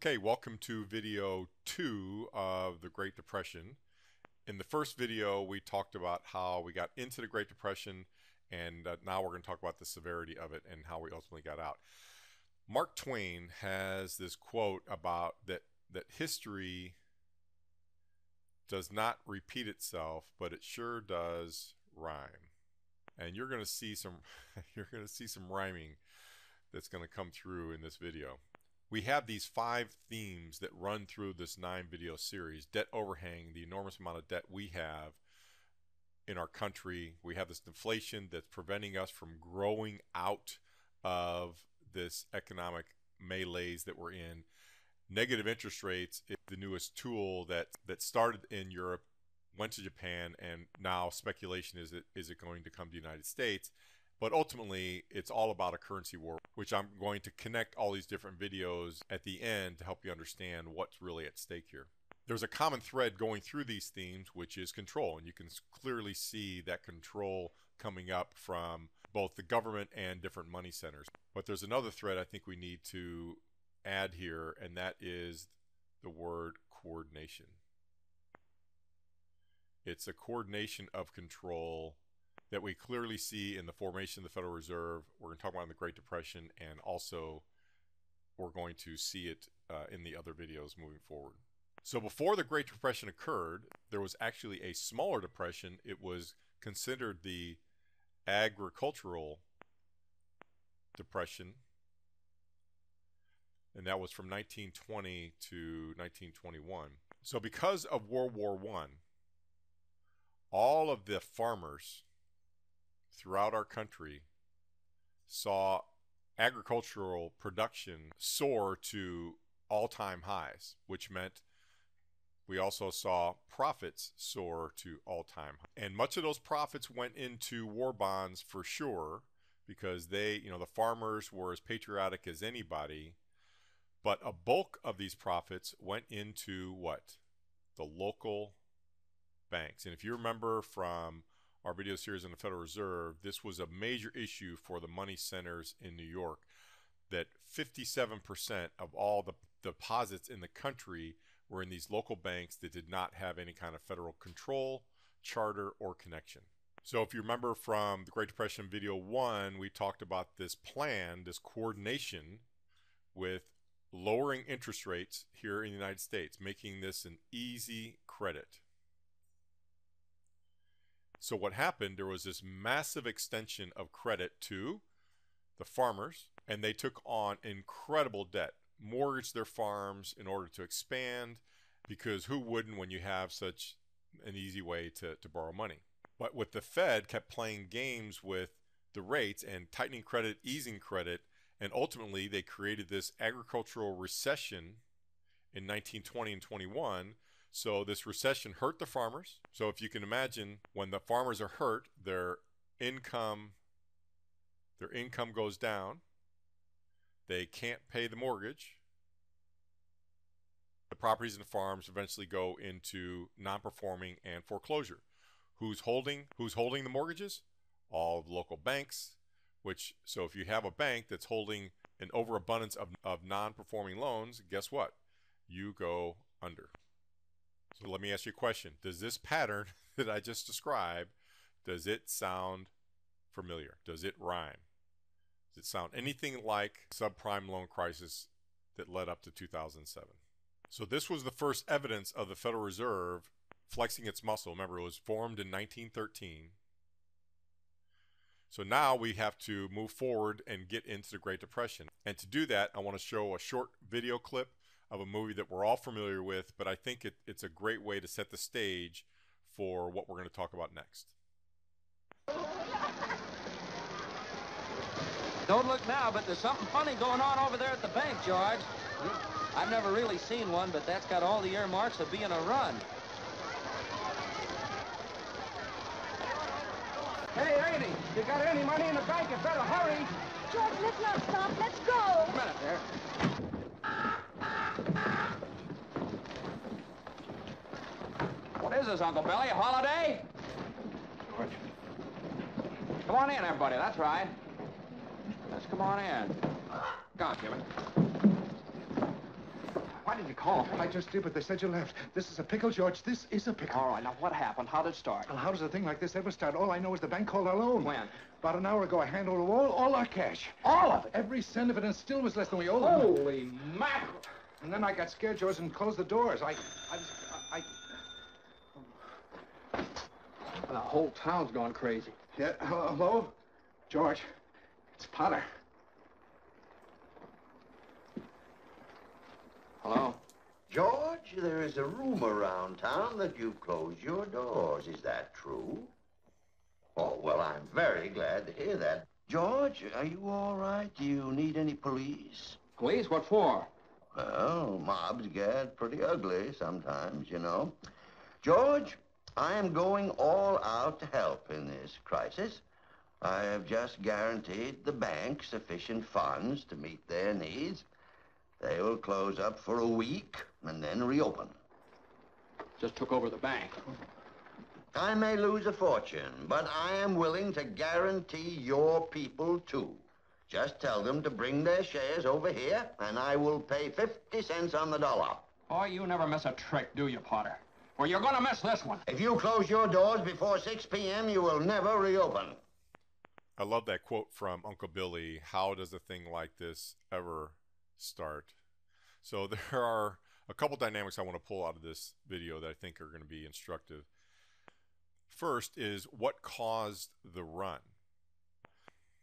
Okay, welcome to video 2 of the Great Depression. In the first video, we talked about how we got into the Great Depression, and now we're going to talk about the severity of it and how we ultimately got out. Mark Twain has this quote about that history does not repeat itself, but it sure does rhyme. And you're going to see some rhyming that's going to come through in this video. We have these 5 themes that run through this 9 video series. Debt overhang, the enormous amount of debt we have in our country. We have this inflation that's preventing us from growing out of this economic malaise that we're in. Negative interest rates is the newest tool that started in Europe, went to Japan, and now speculation is it going to come to the United States. But ultimately, it's all about a currency war, which I'm going to connect all these different videos at the end to help you understand what's really at stake here. There's a common thread going through these themes, which is control. And you can clearly see that control coming up from both the government and different money centers. But there's another thread I think we need to add here, and that is the word coordination. It's a coordination of control that we clearly see in the formation of the Federal Reserve. We're going to talk about in the Great Depression, and also we're going to see it in the other videos moving forward. So before the Great Depression occurred, there was actually a smaller depression. It was considered the agricultural depression, and that was from 1920 to 1921. So because of World War I, all of the farmers throughout our country saw agricultural production soar to all-time highs, which meant we also saw profits soar to all-time highs. And much of those profits went into war bonds for sure, because the farmers were as patriotic as anybody, but a bulk of these profits went into what? The local banks. And if you remember from our video series on the Federal Reserve, this was a major issue for the money centers in New York, that 57% of all the deposits in the country were in these local banks that did not have any kind of federal control, charter, or connection. So if you remember from the Great Depression video 1, we talked about this plan, this coordination with lowering interest rates here in the United States, making this an easy credit. So what happened, there was this massive extension of credit to the farmers, and they took on incredible debt, mortgaged their farms in order to expand, because who wouldn't when you have such an easy way to borrow money? But with the Fed kept playing games with the rates and tightening credit, easing credit, and ultimately they created this agricultural recession in 1920 and 21. So this recession hurt the farmers. So if you can imagine, when the farmers are hurt, their income goes down. They can't pay the mortgage. The properties and the farms eventually go into non-performing and foreclosure. Who's holding the mortgages? All the local banks. So if you have a bank that's holding an overabundance of non-performing loans, guess what? You go under. So let me ask you a question. Does this pattern that I just described, does it sound familiar? Does it rhyme? Does it sound anything like subprime loan crisis that led up to 2007? So this was the first evidence of the Federal Reserve flexing its muscle. Remember, it was formed in 1913. So now we have to move forward and get into the Great Depression. And to do that, I want to show a short video clip of a movie that we're all familiar with, but I think it's a great way to set the stage for what we're going to talk about next. Don't look now, but there's something funny going on over there at the bank, George. I've never really seen one, but that's got all the earmarks of being a run. Hey, lady, you got any money in the bank? You better hurry. George, let's not stop. Let's go. A minute there. What is this, Uncle Billy? A holiday? George. Come on in, everybody. That's right. Let's come on in. Come on, Jimmy. you call him? I just did, but they said you left. This is a pickle, George. This is a pickle. All right, now what happened? How did it start? Well, how does a thing like this ever start? All I know is the bank called our loan. When? About an hour ago, I handed over all our cash. All of it? Every cent of it, and still was less than we owed them. Holy mackerel. And then I got scared, George, and closed the doors. I The whole town's gone crazy. Yeah, hello? George, it's Potter. Hello? George, there is a rumor around town that you've closed your doors. Is that true? Oh, well, I'm very glad to hear that. George, are you all right? Do you need any police? Police? What for? Well, mobs get pretty ugly sometimes, you know. George, I am going all out to help in this crisis. I have just guaranteed the bank sufficient funds to meet their needs. They will close up for a week and then reopen. Just took over the bank. I may lose a fortune, but I am willing to guarantee your people, too. Just tell them to bring their shares over here, and I will pay 50 cents on the dollar. Boy, you never miss a trick, do you, Potter? Well, you're gonna miss this one. If you close your doors before 6 p.m., you will never reopen. I love that quote from Uncle Billy. How does a thing like this ever start? So there are a couple dynamics I want to pull out of this video that I think are going to be instructive. First is what caused the run.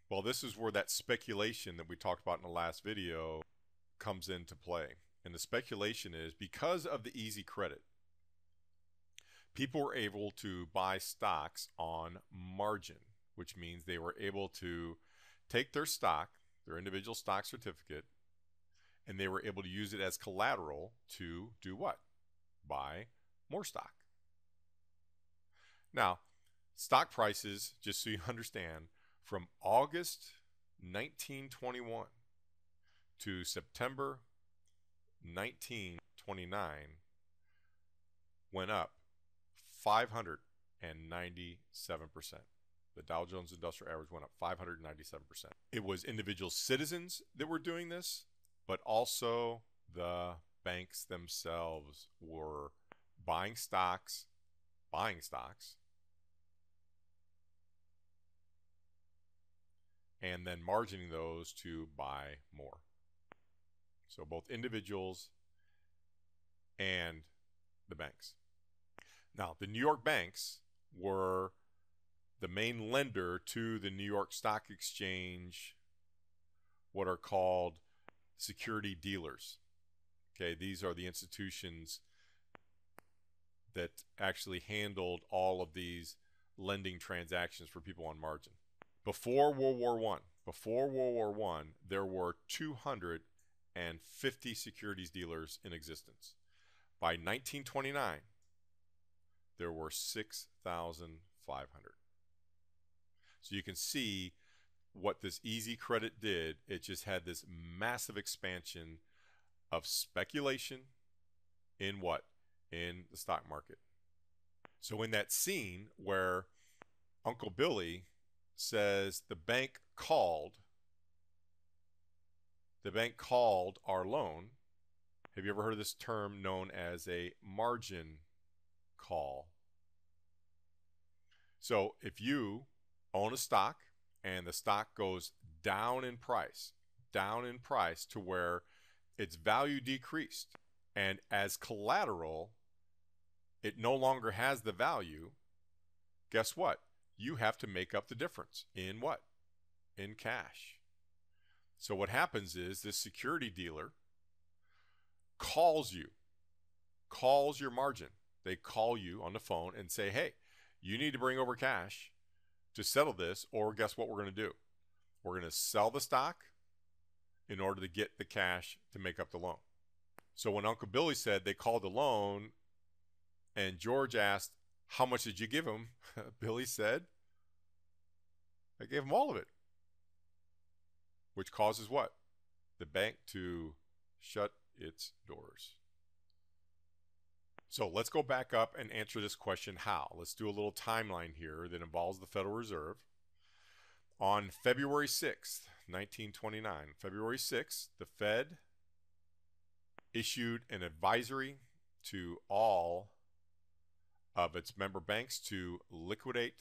Well, this is where that speculation that we talked about in the last video comes into play. And the speculation is because of the easy credit, people were able to buy stocks on margin, which means they were able to take their stock, their individual stock certificate, and they were able to use it as collateral to do what? Buy more stock. Now, stock prices, just so you understand, from August 1921 to September 1929 went up 597%. The Dow Jones Industrial Average went up 597%. It was individual citizens that were doing this, but also the banks themselves were buying stocks, and then margining those to buy more. So both individuals and the banks. Now, the New York banks were the main lender to the New York Stock Exchange, what are called security dealers. Okay, these are the institutions that actually handled all of these lending transactions for people on margin. Before World War I, there were 250 securities dealers in existence. By 1929, there were 6,500. So you can see what this easy credit did. It just had this massive expansion of speculation in what? In the stock market. So in that scene where Uncle Billy says the bank called our loan, have you ever heard of this term known as a margin call? So if you own a stock and the stock goes down in price to where its value decreased, and as collateral it no longer has the value, guess what? You have to make up the difference in what? In cash. So what happens is this security dealer calls your margin. They call you on the phone and say, hey, you need to bring over cash to settle this, or guess what we're going to do? We're going to sell the stock in order to get the cash to make up the loan. So when Uncle Billy said they called the loan and George asked, how much did you give him? Billy said, I gave him all of it. Which causes what? The bank to shut its doors. So let's go back up and answer this question, how? Let's do a little timeline here that involves the Federal Reserve. On February 6th, 1929, February 6th, the Fed issued an advisory to all of its member banks to liquidate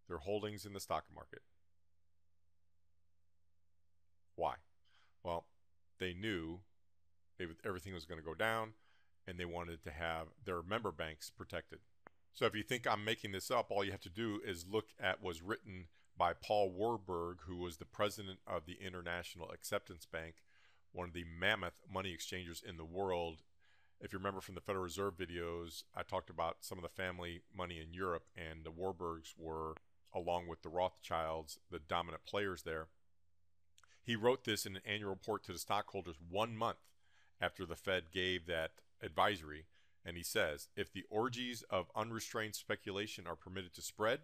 their holdings in the stock market. Why? Well, they knew everything was going to go down, and they wanted to have their member banks protected. So if you think I'm making this up, all you have to do is look at what was written by Paul Warburg, who was the president of the International Acceptance Bank, one of the mammoth money exchangers in the world. If you remember from the Federal Reserve videos, I talked about some of the family money in Europe, and the Warburgs were, along with the Rothschilds, the dominant players there. He wrote this in an annual report to the stockholders 1 month after the Fed gave that advisory, and he says, if the orgies of unrestrained speculation are permitted to spread,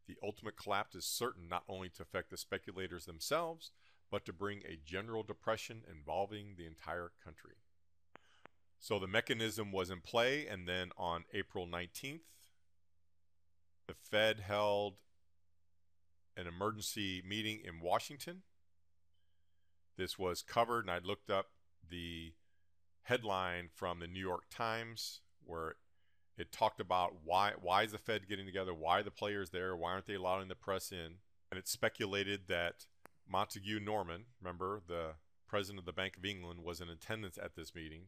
the ultimate collapse is certain not only to affect the speculators themselves, but to bring a general depression involving the entire country. So the mechanism was in play, and then on April 19th, the Fed held an emergency meeting in Washington. This was covered, and I looked up the headline from the New York Times where it talked about why is the Fed getting together, why are the players there, why aren't they allowing the press in, and it speculated that Montague Norman, remember the president of the Bank of England, was in attendance at this meeting.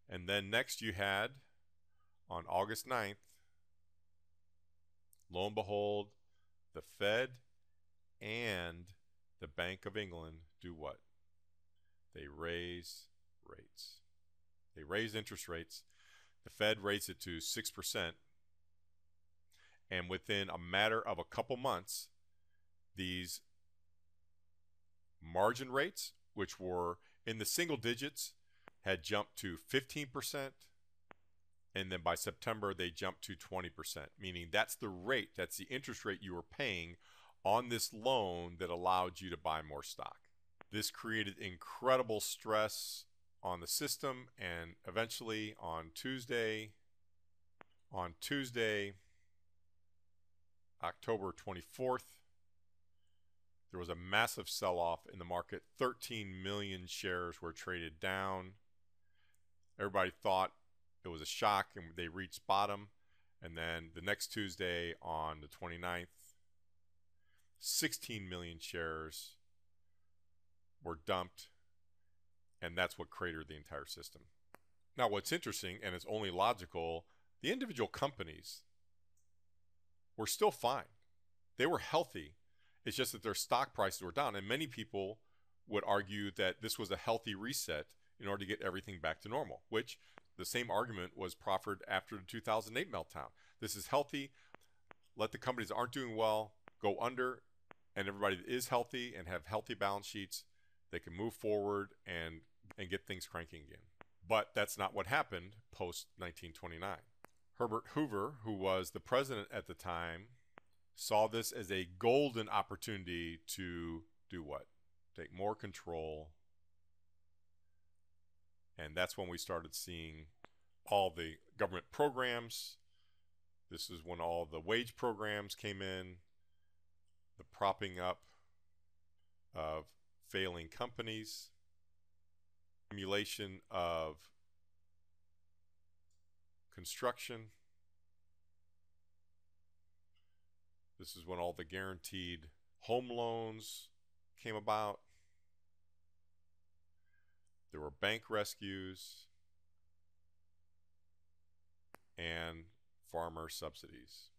And then next you had, on August 9th, lo and behold, the Fed and the Bank of England do what? They raise rates. They raise interest rates. The Fed raised it to 6%. And within a matter of a couple months, these margin rates, which were in the single digits, had jumped to 15%. And then by September, they jumped to 20%, meaning that's the rate, that's the interest rate you were paying on this loan that allowed you to buy more stock. This created incredible stress on the system, and eventually on Tuesday, October 24th, there was a massive sell-off in the market. 13 million shares were traded down. Everybody thought it was a shock and they reached bottom. And then the next Tuesday on the 29th, 16 million shares were dumped, and that's what cratered the entire system. Now, what's interesting, and it's only logical, the individual companies were still fine. They were healthy. It's just that their stock prices were down, and many people would argue that this was a healthy reset in order to get everything back to normal, which the same argument was proffered after the 2008 meltdown. This is healthy. Let the companies that aren't doing well go under, and everybody that is healthy and have healthy balance sheets, they can move forward and get things cranking again. But that's not what happened post-1929. Herbert Hoover, who was the president at the time, saw this as a golden opportunity to do what? Take more control. And that's when we started seeing all the government programs. This is when all the wage programs came in, the propping up of failing companies, stimulation of construction. This is when all the guaranteed home loans came about. There were bank rescues and farmer subsidies.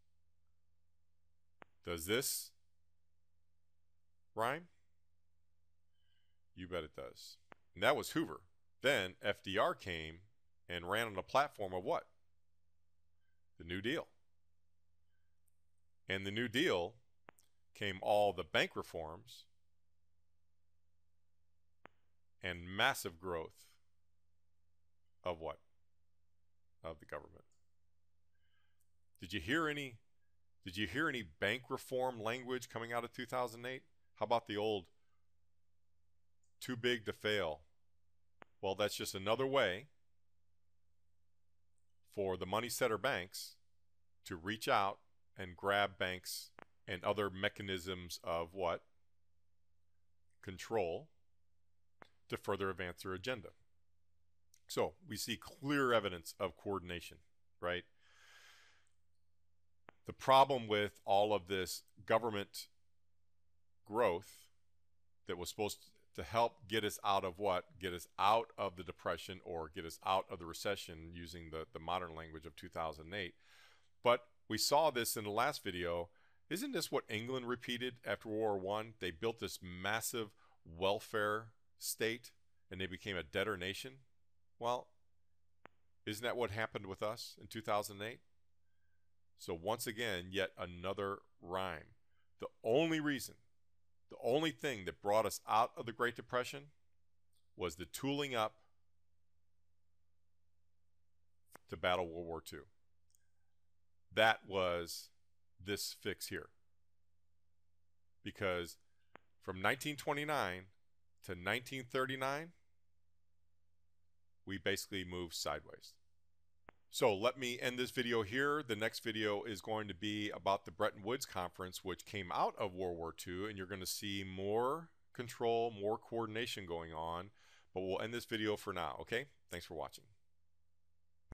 Does this rhyme? You bet it does. And that was Hoover. Then FDR came and ran on a platform of what? The New Deal. And the New Deal came all the bank reforms and massive growth of what? Of the government. Did you hear any bank reform language coming out of 2008? How about the old too big to fail? Well, that's just another way for the money setter banks to reach out and grab banks and other mechanisms of what? Control to further advance their agenda. So we see clear evidence of coordination, right? The problem with all of this government growth that was supposed to help get us out of what? Get us out of the Depression or get us out of the recession using the modern language of 2008. But we saw this in the last video. Isn't this what England repeated after World War I? They built this massive welfare state and they became a debtor nation. Well, isn't that what happened with us in 2008? So once again, yet another rhyme. The only reason, the only thing that brought us out of the Great Depression was the tooling up to battle World War II. That was this fix here. Because from 1929 to 1939, we basically moved sideways. So let me end this video here. The next video is going to be about the Bretton Woods Conference, which came out of World War II, and you're going to see more control, more coordination going on. But we'll end this video for now, okay? Thanks for watching.